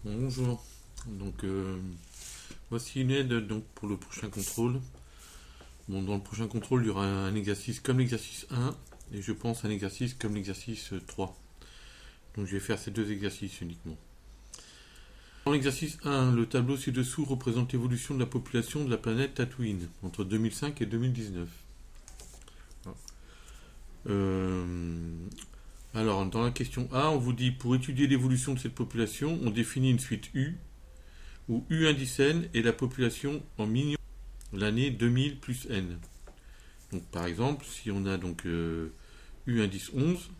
Bonjour. Donc voici une aide donc pour le prochain contrôle. Bon, dans le prochain contrôle, il y aura un exercice comme l'exercice 1 et je pense un exercice comme l'exercice 3. Donc je vais faire ces deux exercices uniquement. Dans l'exercice 1, le tableau ci-dessous représente l'évolution de la population de la planète Tatooine entre 2005 et 2019. Alors, dans la question A, on vous dit pour étudier l'évolution de cette population, on définit une suite U, où U indice N est la population en millions l'année 2000 plus N. Donc, par exemple, si on a donc U indice 11,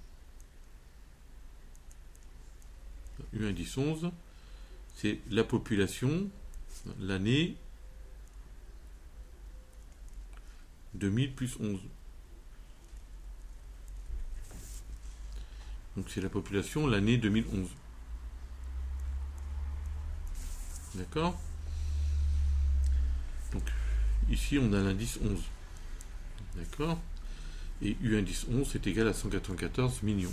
U indice 11, c'est la population l'année 2000 plus 11. Donc c'est la population l'année 2011. D'accord? Donc ici on a l'indice 11. D'accord? Et U indice 11 est égal à 194 millions.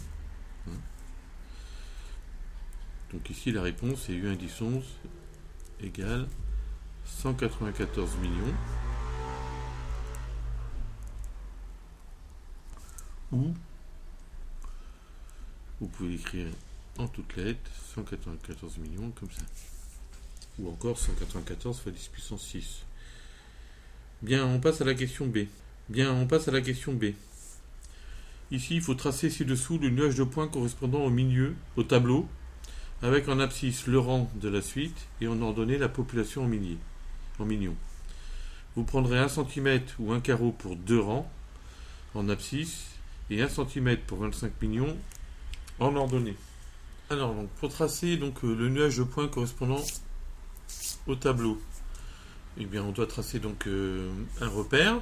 Donc ici la réponse est U indice 11 égale 194 millions. Ou vous pouvez l'écrire en toutes lettres, 194 millions comme ça. Ou encore 194 fois 10 puissance 6. Bien, on passe à la question B. Ici, il faut tracer ci-dessous le nuage de points correspondant au milieu, au tableau, avec en abscisse le rang de la suite et en ordonnée la population en millions. Vous prendrez 1 cm ou un carreau pour 2 rangs en abscisse et 1 cm pour 25 millions en ordonnée. Alors, donc, pour tracer donc, le nuage de points correspondant au tableau, eh bien, on doit tracer donc un repère.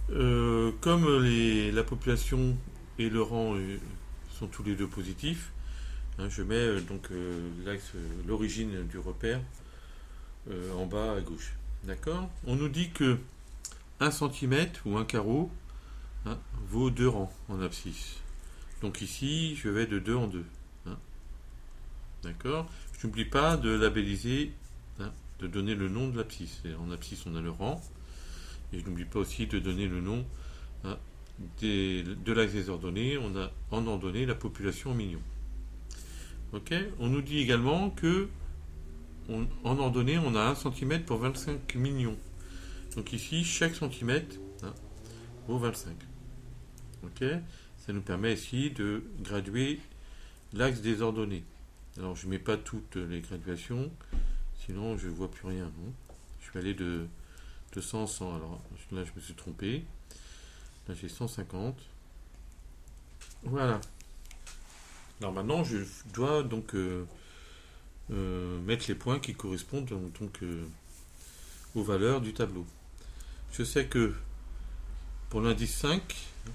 Comme la population et le rang sont tous les deux positifs, je mets donc l'axe, l'origine du repère en bas à gauche. D'accord? On nous dit que 1 cm ou un carreau vaut 2 rangs en abscisse. Donc ici, je vais de 2 en 2. D'accord? Je n'oublie pas de labelliser, de donner le nom de l'abscisse. En abscisse, on a le rang. Et je n'oublie pas aussi de donner le nom de l'axe des ordonnées. On a en ordonnée la population en millions. Ok? On nous dit également que en ordonnée, on a 1 cm pour 25 millions. Donc ici, chaque centimètre vaut 25. Ok? Ça nous permet ici de graduer l'axe des ordonnées. Alors je ne mets pas toutes les graduations, sinon je ne vois plus rien. Je vais aller de 100 en 100. Alors là je me suis trompé. Là j'ai 150. Voilà. Alors maintenant je dois donc mettre les points qui correspondent donc aux valeurs du tableau. Je sais que pour l'indice 5,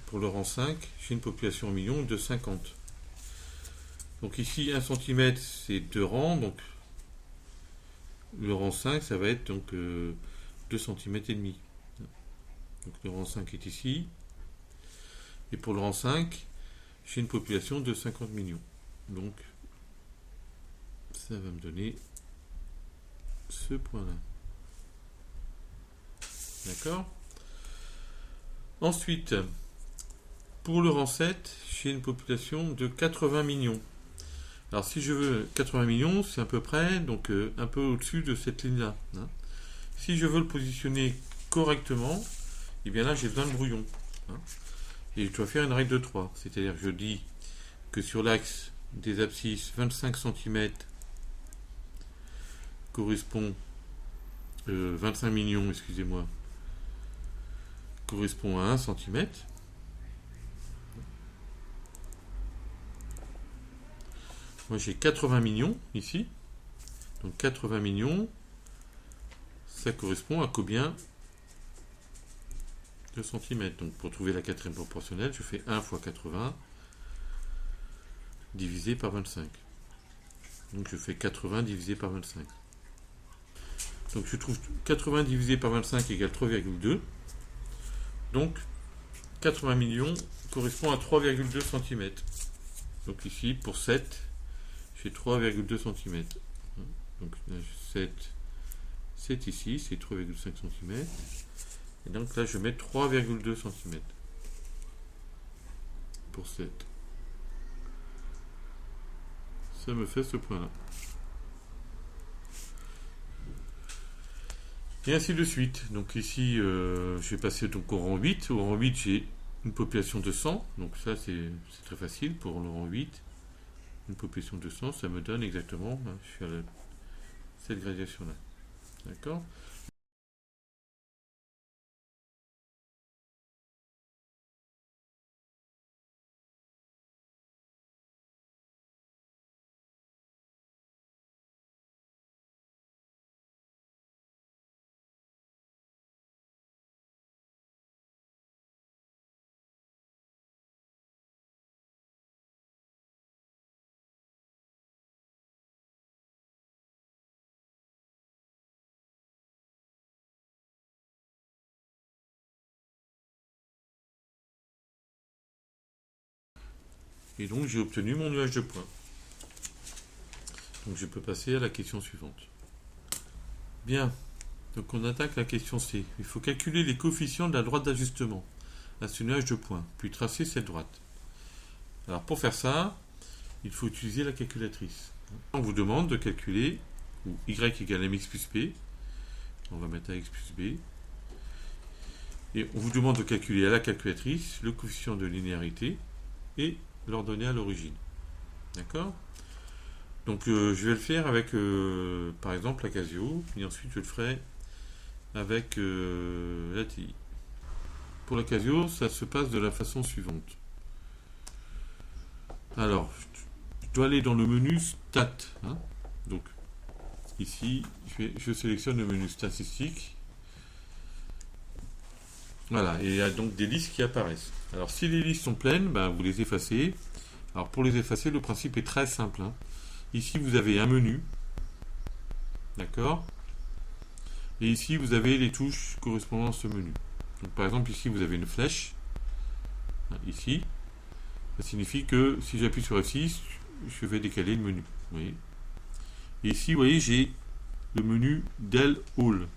pour le rang 5, j'ai une population en millions de 50. Donc ici 1 cm c'est 2 rangs, donc le rang 5 ça va être donc 2 cm et demi. Donc le rang 5 est ici. Et pour le rang 5, j'ai une population de 50 millions. Donc ça va me donner ce point-là. D'accord? Ensuite, pour le rang 7, j'ai une population de 80 millions. Alors si je veux 80 millions, c'est à peu près, donc un peu au-dessus de cette ligne-là. Si je veux le positionner correctement, et bien là j'ai besoin de brouillon. Et je dois faire une règle de 3. C'est-à-dire que je dis que sur l'axe des abscisses, 25 cm correspond 25 millions, excusez-moi, correspond à 1 cm. Moi j'ai 80 millions ici. Donc 80 millions, ça correspond à combien de centimètres? Donc pour trouver la quatrième proportionnelle, je fais 1 fois 80 divisé par 25. Donc je fais 80 divisé par 25. Donc je trouve 80 divisé par 25 égale 3,2. Donc 80 millions correspond à 3,2 cm. Donc ici pour 7, j'ai 3,2 cm. Donc 7, c'est ici, c'est 3,5 cm. Et donc là, je mets 3,2 cm pour 7. Ça me fait ce point-là. Et ainsi de suite. Donc ici, je vais passer donc au rang 8. Au rang 8, j'ai une population de 100. Donc ça, c'est très facile pour le rang 8. Une population de 100, ça me donne exactement, je suis à cette gradation-là. D'accord ? Et donc, j'ai obtenu mon nuage de points. Donc, je peux passer à la question suivante. Bien. Donc, on attaque la question C. Il faut calculer les coefficients de la droite d'ajustement à ce nuage de points, puis tracer cette droite. Alors, pour faire ça, il faut utiliser la calculatrice. On vous demande de calculer ou y égale mx plus b. On va mettre ax plus b. Et on vous demande de calculer à la calculatrice le coefficient de linéarité et l'ordonnée à l'origine. D'accord ? Donc je vais le faire avec par exemple la Casio, et ensuite je le ferai avec la TI. Pour la Casio, ça se passe de la façon suivante. Alors, je dois aller dans le menu Stat. Hein. Donc ici, je sélectionne le menu statistique. Voilà, et il y a donc des listes qui apparaissent. Alors si les listes sont pleines, vous les effacez. Alors pour les effacer, le principe est très simple. Hein. Ici, vous avez un menu. D'accord ? Et ici, vous avez les touches correspondant à ce menu. Donc par exemple, ici, vous avez une flèche. Ici. Ça signifie que si j'appuie sur F6, je vais décaler le menu. Vous voyez ? Et ici, vous voyez, j'ai le menu Del All.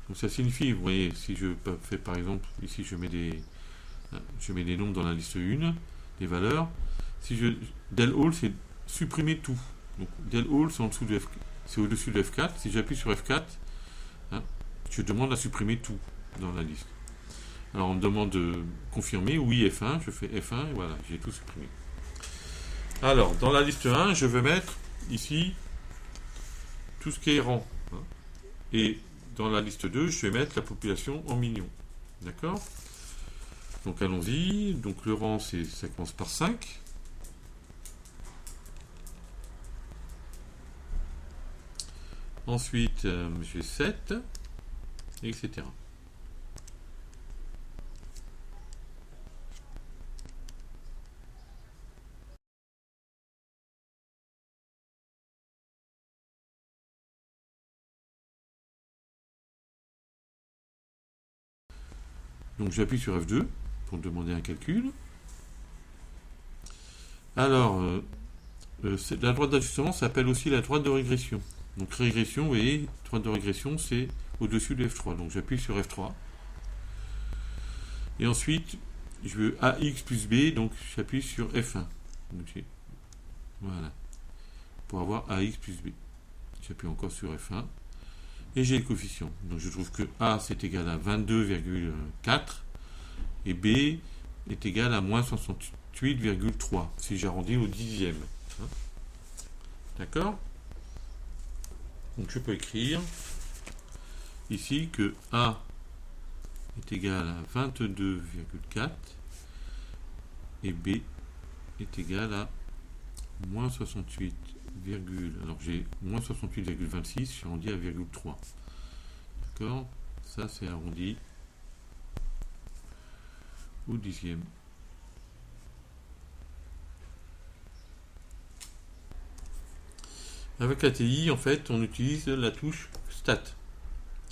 Donc ça signifie, vous voyez, si je fais par exemple, ici je mets des noms dans la liste 1, des valeurs. Del All, c'est supprimer tout. Donc Del All, c'est en dessous de c'est au-dessus de F4. Si j'appuie sur F4, je demande à supprimer tout dans la liste. Alors on me demande de confirmer, oui F1, je fais F1 et voilà, j'ai tout supprimé. Alors dans la liste 1, je vais mettre ici tout ce qui est rang. Et dans la liste 2, je vais mettre la population en millions. D'accord ? Donc allons-y. Donc le rang, ça commence par 5. Ensuite, j'ai 7, etc. Donc j'appuie sur F2 pour demander un calcul. Alors, la droite d'ajustement s'appelle aussi la droite de régression. Donc régression, vous voyez, droite de régression, c'est au-dessus de F3. Donc j'appuie sur F3. Et ensuite, je veux AX plus B, donc j'appuie sur F1. Donc, voilà. Pour avoir AX plus B. J'appuie encore sur F1. Et j'ai le coefficient. Donc je trouve que A c'est égal à 22,4 et B est égal à moins 68,3 si j'arrondis au dixième. Hein. D'accord ? Donc je peux écrire ici que A est égal à 22,4 et B est égal à moins 68, alors j'ai moins 68,26, je arrondis à 0,3. D'accord ? Ça c'est arrondi au dixième. Avec la TI, en fait, on utilise la touche Stat,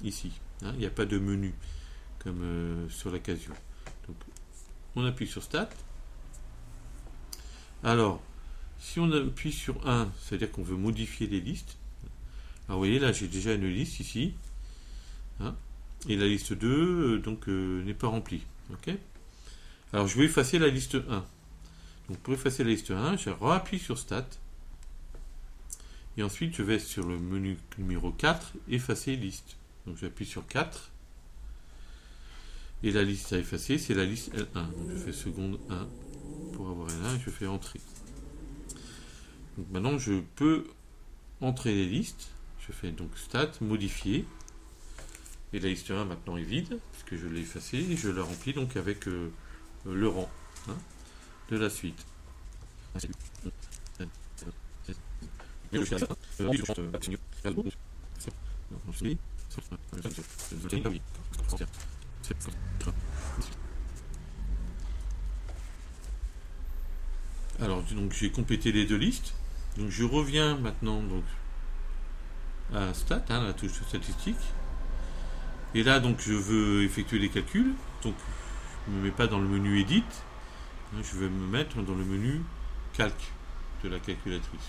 ici. Hein, il n'y a pas de menu, comme sur la Casio. Donc, on appuie sur Stat. Alors, Si on appuie sur 1, c'est-à-dire qu'on veut modifier les listes. Alors vous voyez là, j'ai déjà une liste ici. Hein, et la liste 2 n'est pas remplie. Ok. Alors je vais effacer la liste 1. Donc pour effacer la liste 1, je réappuie sur Stat. Et ensuite je vais sur le menu numéro 4, effacer liste. Donc j'appuie sur 4. Et la liste à effacer, c'est la liste L1. Donc je fais seconde 1 pour avoir L1 et je fais entrée. Donc maintenant je peux entrer les listes. Je fais donc Stat, modifier. Et la liste 1 maintenant est vide, puisque je l'ai effacée, et je la remplis donc avec le rang de la suite. Alors donc j'ai complété les deux listes. Donc je reviens maintenant donc à Stat, la touche statistique. Et là donc je veux effectuer les calculs. Donc je ne me mets pas dans le menu Edit. Je vais me mettre dans le menu Calc de la calculatrice.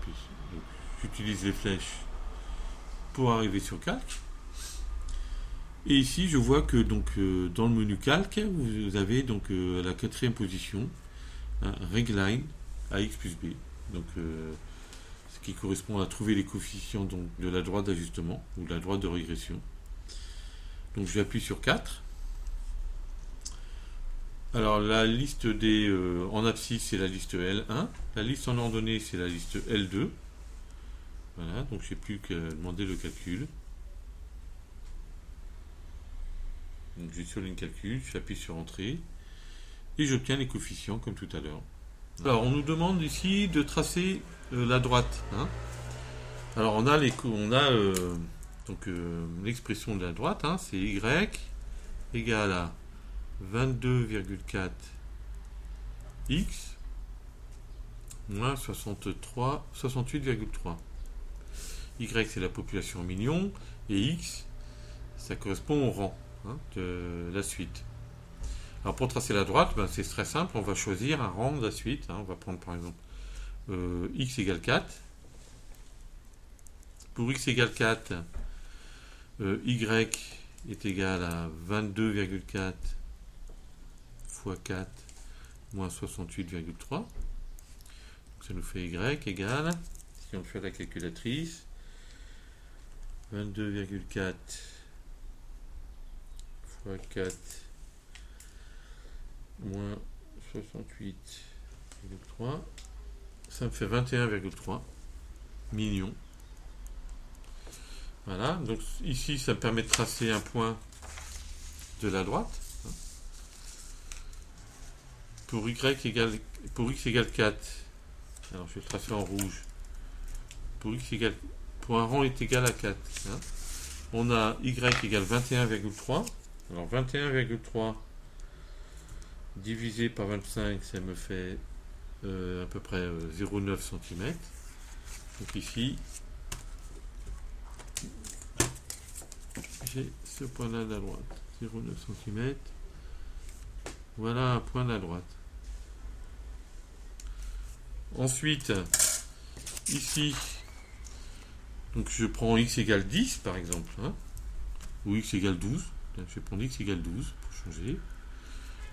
Donc, j'utilise les flèches pour arriver sur Calc. Et ici, je vois que donc dans le menu Calc, vous avez donc à la 4e position un Regline à x plus b. Donc ce qui correspond à trouver les coefficients donc, de la droite d'ajustement ou de la droite de régression. Donc j'appuie sur 4. Alors la liste des en abscisse c'est la liste L1, la liste en ordonnée c'est la liste L2. Voilà, donc j'ai plus qu'à demander le calcul. Donc je souligne calcul, j'appuie sur entrée et j'obtiens les coefficients comme tout à l'heure. Alors on nous demande ici de tracer la droite. Alors on a l'expression de la droite, c'est y égale à 22,4 x moins 68,3. Y c'est la population en millions et x ça correspond au rang de la suite. Alors pour tracer la droite, c'est très simple, on va choisir un rang de la suite. On va prendre par exemple x égale 4. Pour x égale 4, y est égal à 22,4 fois 4 moins 68,3. Ça nous fait y égale, si on fait la calculatrice, 22,4 fois 4 moins 68,3, ça me fait 21,3 millions. Voilà, donc ici ça me permet de tracer un point de la droite. Pour x égale 4, alors je vais le tracer en rouge. Pour un rang est égal à 4. On a y égale 21,3. Alors 21,3 divisé par 25, ça me fait à peu près 0,9 cm. Donc ici, j'ai ce point-là de la droite, 0,9 cm. Voilà un point de la droite. Ensuite, ici, donc je prends x égale 10 par exemple, ou x égale 12. Je vais prendre x égale 12 pour changer.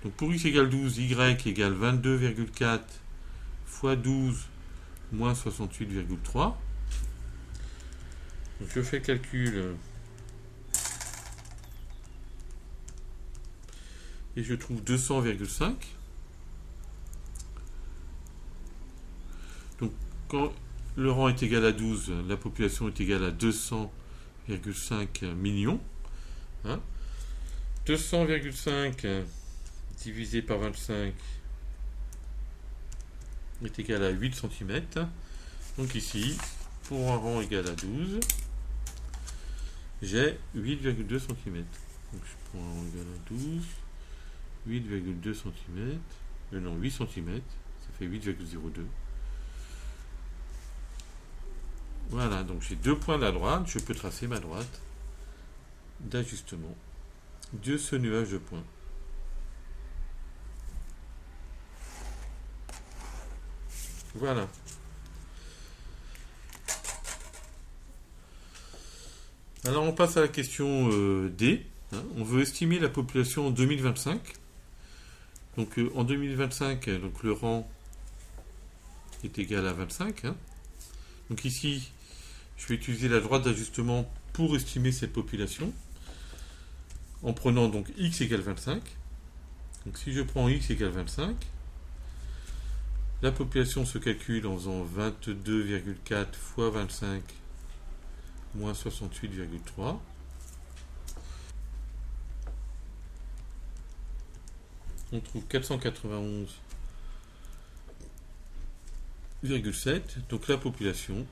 Donc pour x égale 12, y égale 22,4 fois 12 moins 68,3. Donc je fais le calcul et je trouve 200,5. Donc quand le rang est égal à 12, la population est égale à 200,5 millions. 200,5 divisé par 25 est égal à 8 cm. Donc ici, pour un rang égal à 12, j'ai 8,2 cm. Donc je prends un rang égal à 12, 8,2 cm, non 8 cm, ça fait 8,02. Voilà, donc j'ai deux points de la droite, je peux tracer ma droite d'ajustement de ce nuage de points. Voilà. Alors on passe à la question D. Hein. On veut estimer la population en 2025. Donc en 2025, donc, le rang est égal à 25. Hein. Donc ici, je vais utiliser la droite d'ajustement pour estimer cette population. En prenant donc x égale 25. Donc si je prends x égale 25, la population se calcule en faisant 22,4 fois 25 moins 68,3. On trouve 491,7. Donc la population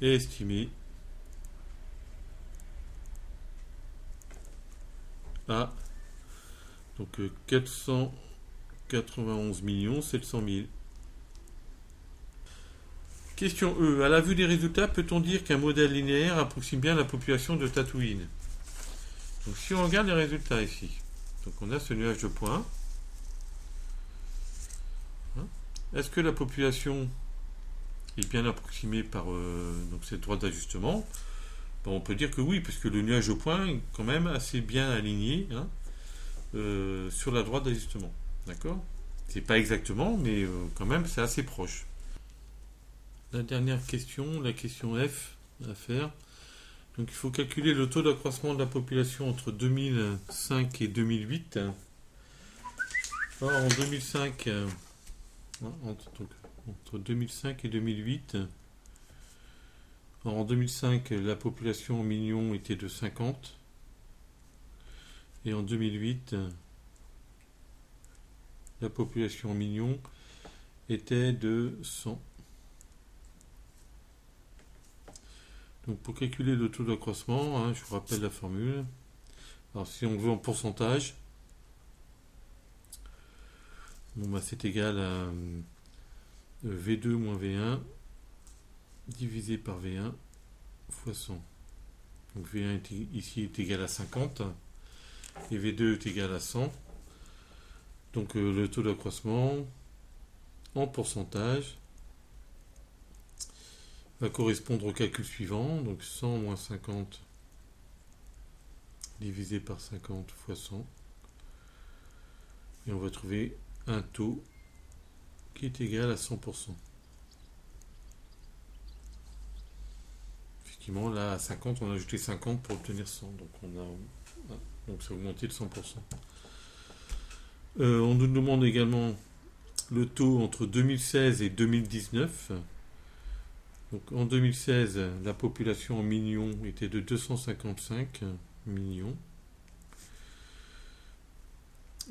est estimée à donc 491 700 000. Question E. À la vue des résultats, peut-on dire qu'un modèle linéaire approxime bien la population de Tatooine? Donc si on regarde les résultats ici, donc on a ce nuage de points. Hein. Est-ce que la population est bien approximée par donc cette droite d'ajustement? Ben, on peut dire que oui, puisque le nuage de points est quand même assez bien aligné, hein, sur la droite d'ajustement. D'accord? C'est pas exactement, mais quand même c'est assez proche. La dernière question, la question F à faire. Donc il faut calculer le taux d'accroissement de la population entre 2005 et 2008. Or en 2005, entre 2005 et 2008, en 2005, la population en millions était de 50. Et en 2008, la population en millions était de 100. Donc pour calculer le taux d'accroissement, hein, je vous rappelle la formule. Alors si on veut en pourcentage, bon, bah, c'est égal à V2 moins V1 divisé par V1 fois 100. Donc V1 ici est égal à 50 et V2 est égal à 100. Donc le taux d'accroissement en pourcentage va correspondre au calcul suivant, donc 100 moins 50 divisé par 50 fois 100. Et on va trouver un taux qui est égal à 100%. Effectivement, là à 50, on a ajouté 50 pour obtenir 100, donc ça a augmenté de 100%. On nous demande également le taux entre 2016 et 2019. Donc en 2016, la population en millions était de 255 millions.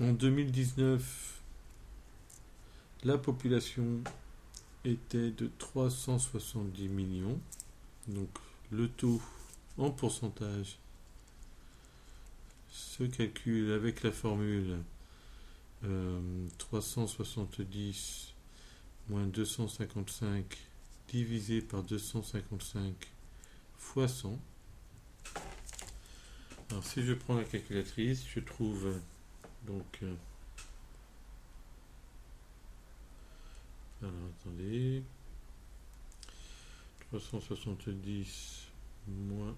En 2019, la population était de 370 millions. Donc le taux en pourcentage se calcule avec la formule 370 moins 255 divisé par 255 fois 100. Alors si je prends la calculatrice, je trouve donc alors attendez, 370 moins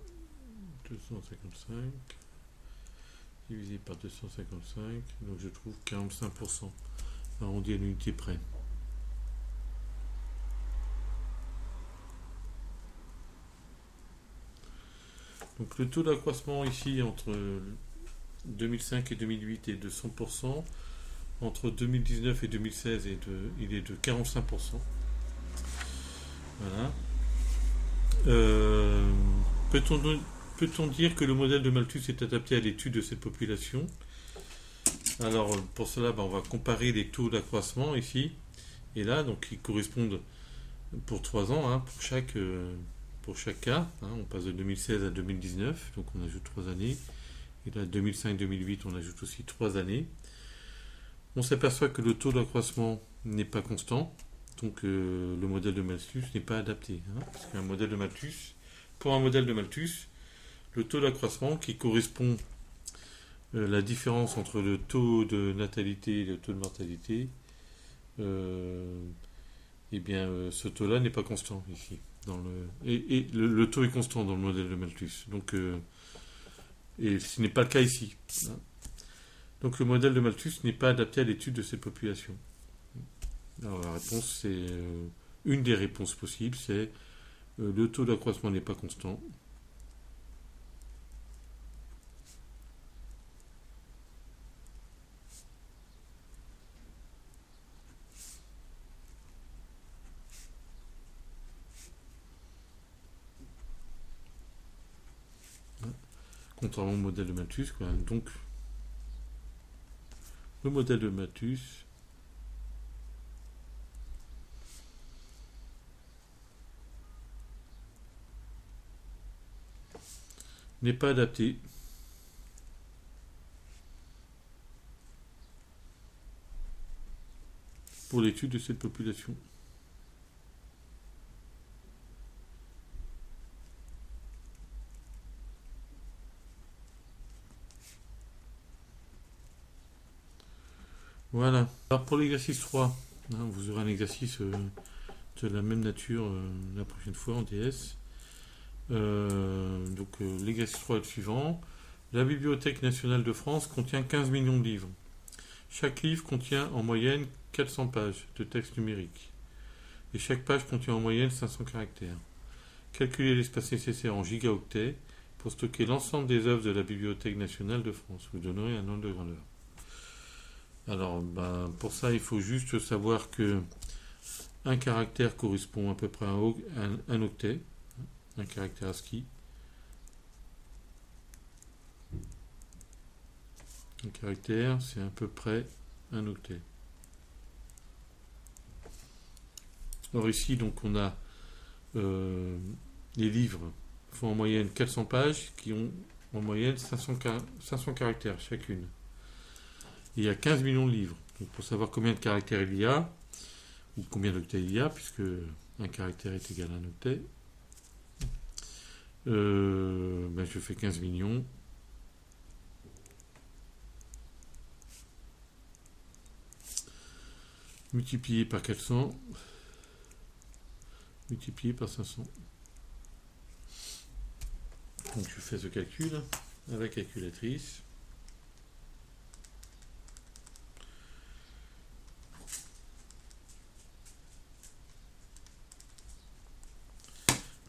255 divisé par 255, donc je trouve 45%, arrondi à l'unité près. Donc le taux d'accroissement ici entre 2005 et 2008 est de 100%, entre 2019 et 2016 il est de 45%. Voilà. Peut-on dire que le modèle de Malthus est adapté à l'étude de cette population? Alors pour cela, on va comparer les taux d'accroissement ici et là, donc qui correspondent pour 3 ans, hein, pour chaque cas. Hein, on passe de 2016 à 2019, donc on ajoute 3 années. Et là, 2005-2008, on ajoute aussi 3 années. On s'aperçoit que le taux d'accroissement n'est pas constant, donc le modèle de Malthus n'est pas adapté. Hein, parce qu'un modèle de Malthus, pour un modèle de Malthus, le taux d'accroissement qui correspond la différence entre le taux de natalité et le taux de mortalité, eh bien, ce taux-là n'est pas constant ici. Et le taux est constant dans le modèle de Malthus. Donc, et ce n'est pas le cas ici. Hein. Donc, le modèle de Malthus n'est pas adapté à l'étude de cette population. Alors, la réponse, c'est une des réponses possibles, c'est le taux d'accroissement n'est pas constant. Contrairement au modèle de Malthus, quoi. Donc, le modèle de Malthus n'est pas adapté pour l'étude de cette population. Voilà. Alors pour l'exercice 3, hein, vous aurez un exercice de la même nature la prochaine fois en DS. L'exercice 3 est le suivant. La Bibliothèque nationale de France contient 15 millions de livres. Chaque livre contient en moyenne 400 pages de texte numérique. Et chaque page contient en moyenne 500 caractères. Calculez l'espace nécessaire en gigaoctets pour stocker l'ensemble des œuvres de la Bibliothèque nationale de France. Vous donnerez un ordre de grandeur. Alors, pour ça, il faut juste savoir que un caractère correspond à peu près à un octet, un caractère ASCII. Un caractère, c'est à peu près un octet. Alors ici, donc, on a les livres font en moyenne 400 pages qui ont en moyenne 500 caractères chacune. Il y a 15 millions de livres. Donc pour savoir combien de caractères il y a, ou combien d'octets il y a, puisque un caractère est égal à un octet, je fais 15 millions. Multiplié par 400, multiplié par 500. Donc je fais ce calcul à la calculatrice.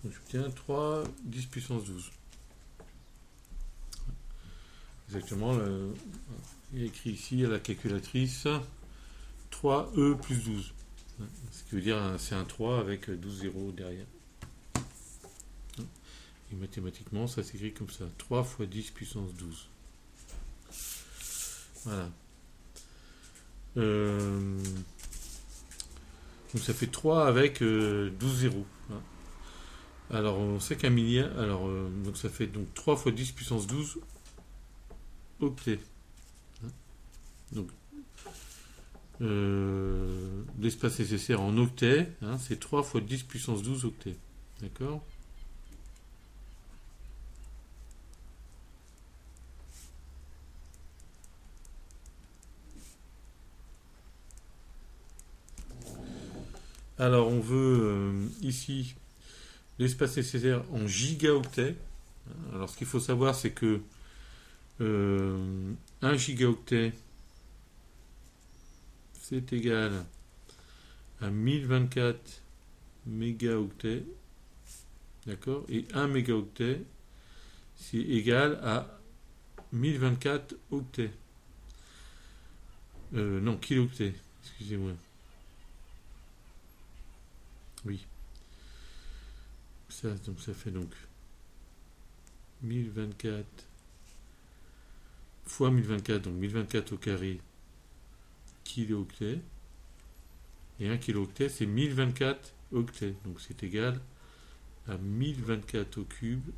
Donc j'obtiens 3, 10 puissance 12. Exactement, il est écrit ici à la calculatrice 3E plus 12. Ce qui veut dire c'est un 3 avec 12 zéros derrière. Et mathématiquement, ça s'écrit comme ça. 3 fois 10 puissance 12. Voilà. Donc ça fait 3 avec 12 zéros. Hein. Alors on sait qu'un milliard. Alors donc ça fait donc 3 fois 10 puissance 12 octets. Hein. Donc l'espace nécessaire en octets, hein, c'est 3 fois 10 puissance 12 octets. D'accord ? Alors on veut ici l'espace nécessaire en gigaoctets. Alors ce qu'il faut savoir, c'est que 1 gigaoctet, c'est égal à 1024 mégaoctets. D'accord ? Et 1 mégaoctet, c'est égal à 1024 octets. Non, kilooctets, excusez-moi. Oui. Donc ça fait donc 1024 fois 1024, donc 1024 au carré kilooctets. Et 1 kilooctet, c'est 1024 octets. Donc c'est égal à 1024 au cube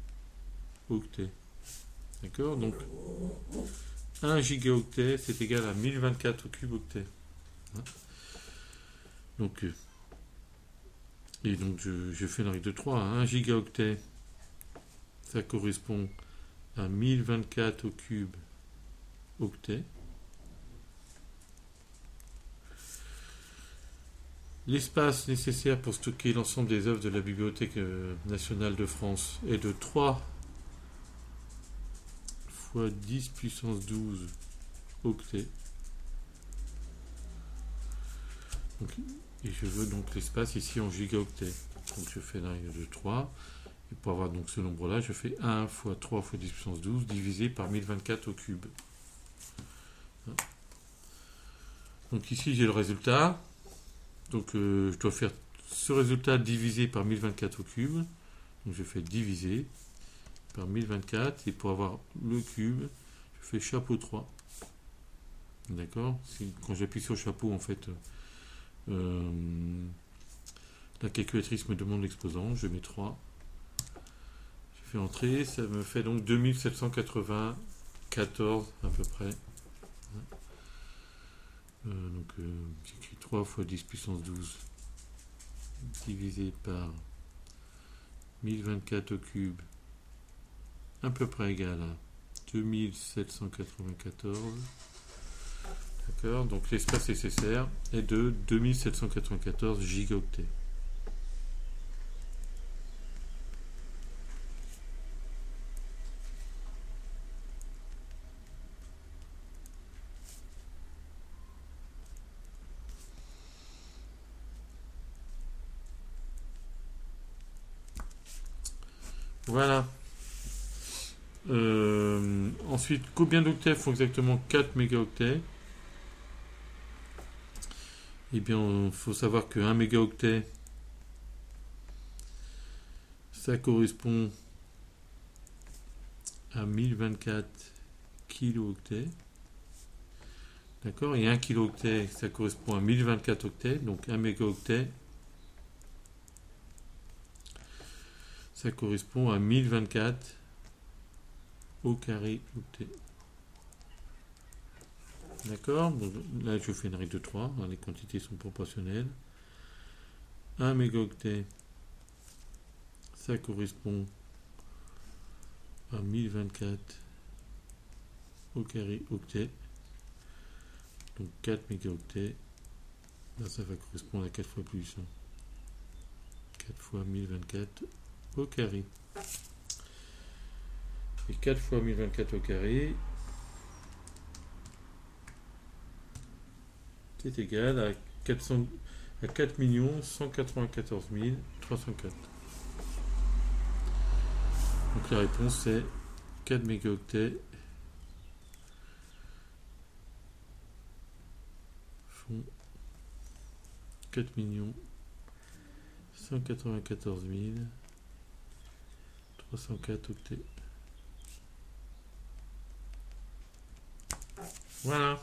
octets. D'accord ? Donc 1 gigaoctet, c'est égal à 1024 au cube octets. Hein ? Donc et donc je fais une règle de 3. 1 gigaoctet, ça correspond à 1024 au cube octets. L'espace nécessaire pour stocker l'ensemble des œuvres de la Bibliothèque nationale de France est de 3 fois 10 puissance 12 octets. Donc, et je veux donc l'espace ici en gigaoctets. Donc je fais la règle de 3. Et pour avoir donc ce nombre-là, je fais 1 fois 3 fois 10 puissance 12 divisé par 1024 au cube. Donc ici j'ai le résultat. Donc je dois faire ce résultat divisé par 1024 au cube. Donc je fais diviser par 1024. Et pour avoir le cube, je fais chapeau 3. D'accord? Quand j'appuie sur chapeau, en fait, la calculatrice me demande l'exposant. Je mets 3. Je fais entrer. Ça me fait donc 2794 à peu près. Donc j'écris 3 fois 10 puissance 12 divisé par 1024 au cube à peu près égal à 2794. D'accord, donc l'espace nécessaire est de 2794 gigaoctets. Voilà. Ensuite, combien d'octets font exactement 4 mégaoctets? Eh bien, il faut savoir que 1 mégaoctet, ça correspond à 1024 kilooctets. D'accord? Et 1 kilooctet, ça correspond à 1024 octets. Donc 1 mégaoctet, ça correspond à 1024 au carré octet. D'accord? Donc là, je fais une règle de 3. Les quantités sont proportionnelles. 1 mégaoctet, ça correspond à 1024 au carré octet. Donc 4 mégaoctets. Là, ça va correspondre à 4 fois plus. 4 fois 1024 au carré. Et 4 fois 1024 au carré, c'est égal à 4 194 304. Donc la réponse c'est 4 mégaoctets font 4 194 304 octets. Voilà.